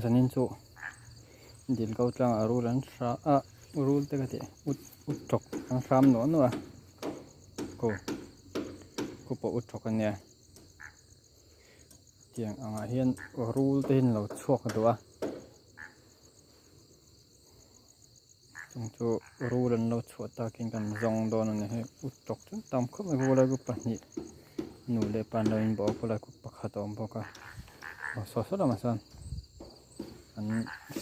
sanin chu dil kau tlang arul an sa urul te ka te ut tok ang sam no no ko po ut tok an ne tiang anga hian rul te hin lo chuak dawa chung chu rul an lo chuata kin kan zong don an he ut tok chu tam khop me bola gu pani nu le pan lo in bo bola ku pakhat om boka so la ma san an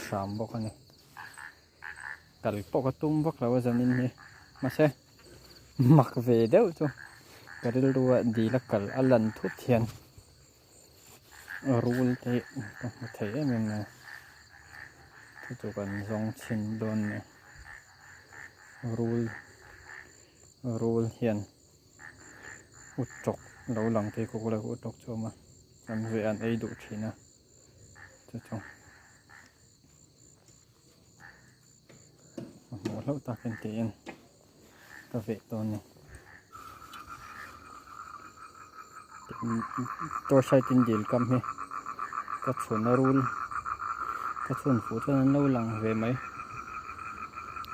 sam boka ni kal poka tum bok la wa zamin ni ma se mak ve deu chu karil ruwa di la kal alan thu thian rul te ma thei em na chu kan zong chin don ne rul hian utok lo lang te ko la utok choma kan ve an ei du thina chu chu mo lo ta ken te en ta ve ton ne to sai tin dil kam he ka chhun rul ka chhun fu tan lo lang ve mai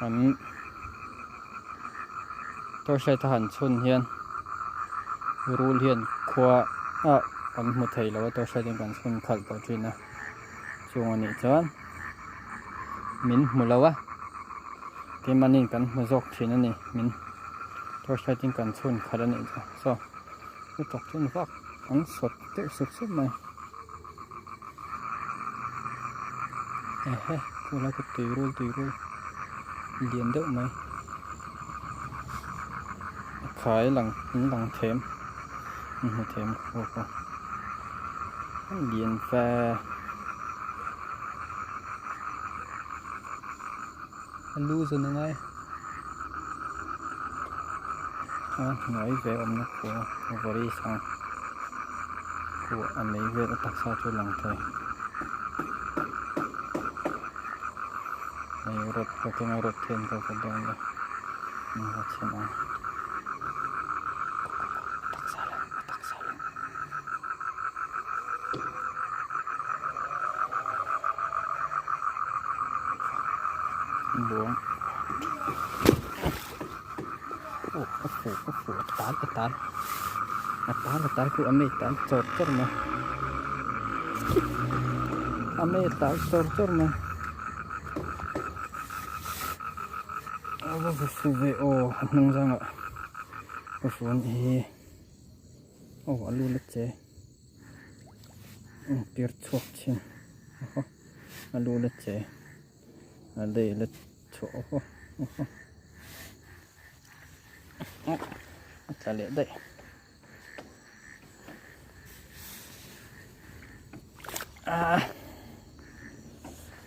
an to sai ta han chhun hian rul hian khwa kan mu thei lo to sai tin kan chhun khal to thina chung ani chan min mulawa ke manin kan mazok thina ni min to sai tin kan chhun khal ani so ku tok chun vak ang sot te sup mai ku la ku tuirul lian deuh mai khai lang them mu them ko lian fa lu zo na ngai nói về ông nó của đi sang của anh ấy về đặc sao cho lòng thầy này rốt có cái nào rốt thêm có cái đó này mình có xem nào đặc sao lên buông Atal ku ame tal cor ma ame tal cor ma awa suve nang janga phone he alu le che pir chok chin alu le che ade le cho ta le dai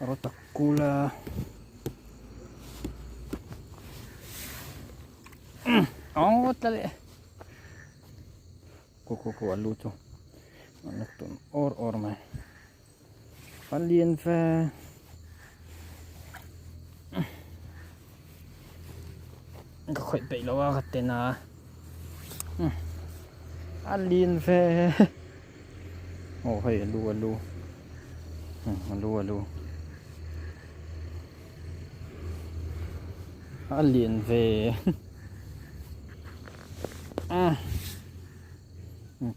rotakula tale ko alu to anak tun or mai palien faก็ค่อยไปแล้วว่ากันเตนะอันลีนเฟโอ้เฮ้ยลูมันลูอันลีนเฟ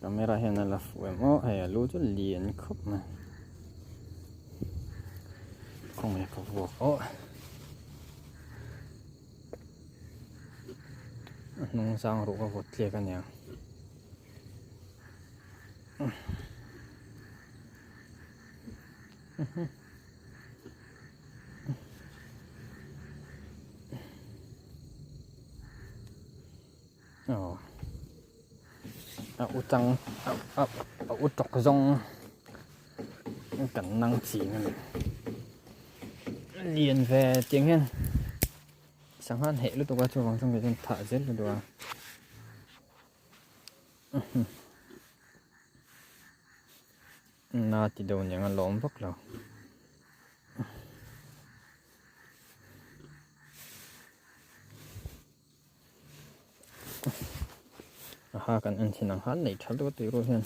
ก็ไม่ได้เห็นอะไรฟูโอ้เฮ้ยลูจะลีนครบมาคงไม่ก็บอกโอ้nung sang ru ka vot le kan ya utang utok zong kan nang chi ngan lien ve tiếng hen sáng han hệ lúc tôi cho vòng trong cái chân thả chết rồi đó na thì đầu những anh lỏm vất rồi ha kan anh xin han này thật đó từ rồi hen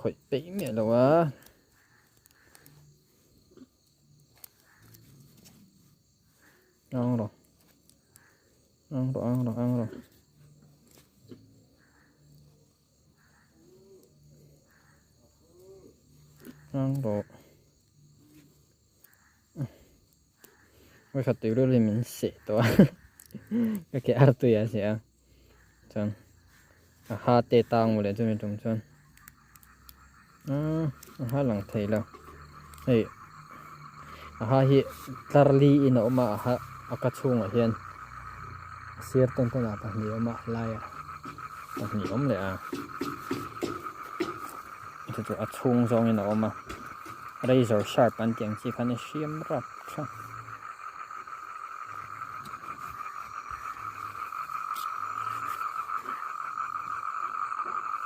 ข่อยไปแม่แล้ววะเอาหรอเอาหรอเอาหรอเอาหรอเอาหรอไม่ขัดตัวเลยมันเสียตัวก็แค่อาตัวเสียจังหาเตตังหมดเลยจนไม่ตรงจังหาหลังไทยแล้วเฮ้ยหาฮิตาลีอินออกมาหาอากาศชุ่งอ่ะเฮียนเสียต้นต้นอ่ะปะเหนียวมาลายอ่ะปะเหนียวเลยอ่ะจะอัดชุ่งซองอินออกมา razor sharp อันเตียงที่คันเชื่อมรับครับ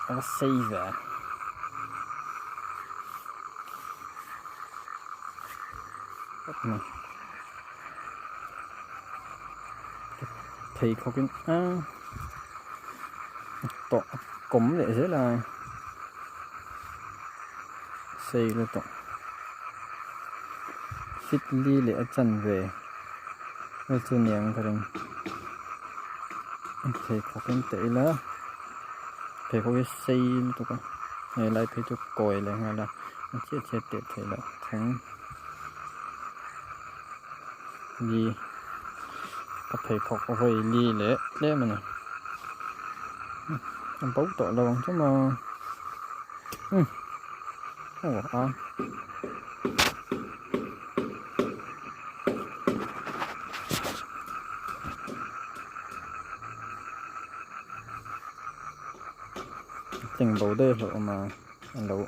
เอาเซฟอ่ะมาthì có cái tọ cổng để rất là xây lên tọ fit li để chân về rồi cho niềng cái này thì có cái tệ là thì có cái xây tọ cái này lại phải cho còi lại hay là chết chết tiệt thì là thắng gì có thể khóc về li lẽ lẽ mà nè anh bấu tội đâu chứ mà à tình bấu đây rồi mà anh đâu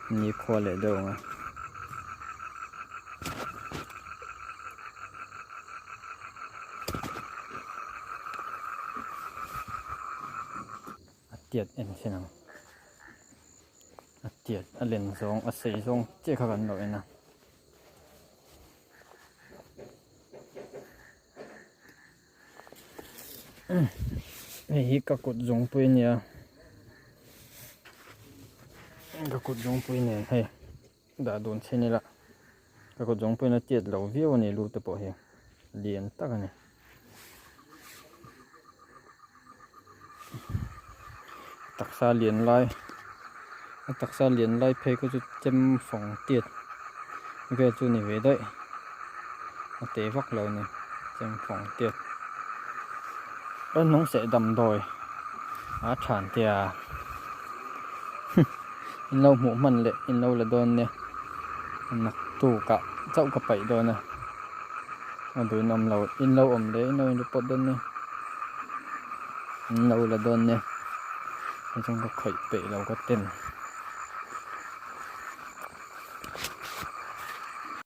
như khoa lẽ đâu mà tiệt em xem nào tiệt lên xuống xây xuống chưa có gần rồi nè các cột giống pui nè các cột giống pui nè hay đã đồn trên này là các cột giống pui nó tiệt lâu viêu này luôn từ bỏ hiện liền tắc nàyตักซาเหรียญลายตักซาเหรียญลายเพก็จะเต็มฝั่งเตียดนี่ก็จะหนีไปได้เตะฟักเราเนี่ยเต็มฝั่งเตียดน้องเสดำดอยฉานเตียอินเราหมูมันเลยอินเราละโดนเนี่ยนักตู่กะเจ้ากะไปโดนนะมาดูนำเราอินเราอมเลยอินเราอินเราปดโดนเนี่ยอินเราละโดนเนี่ยtrong cái khởi bểเราcó tiền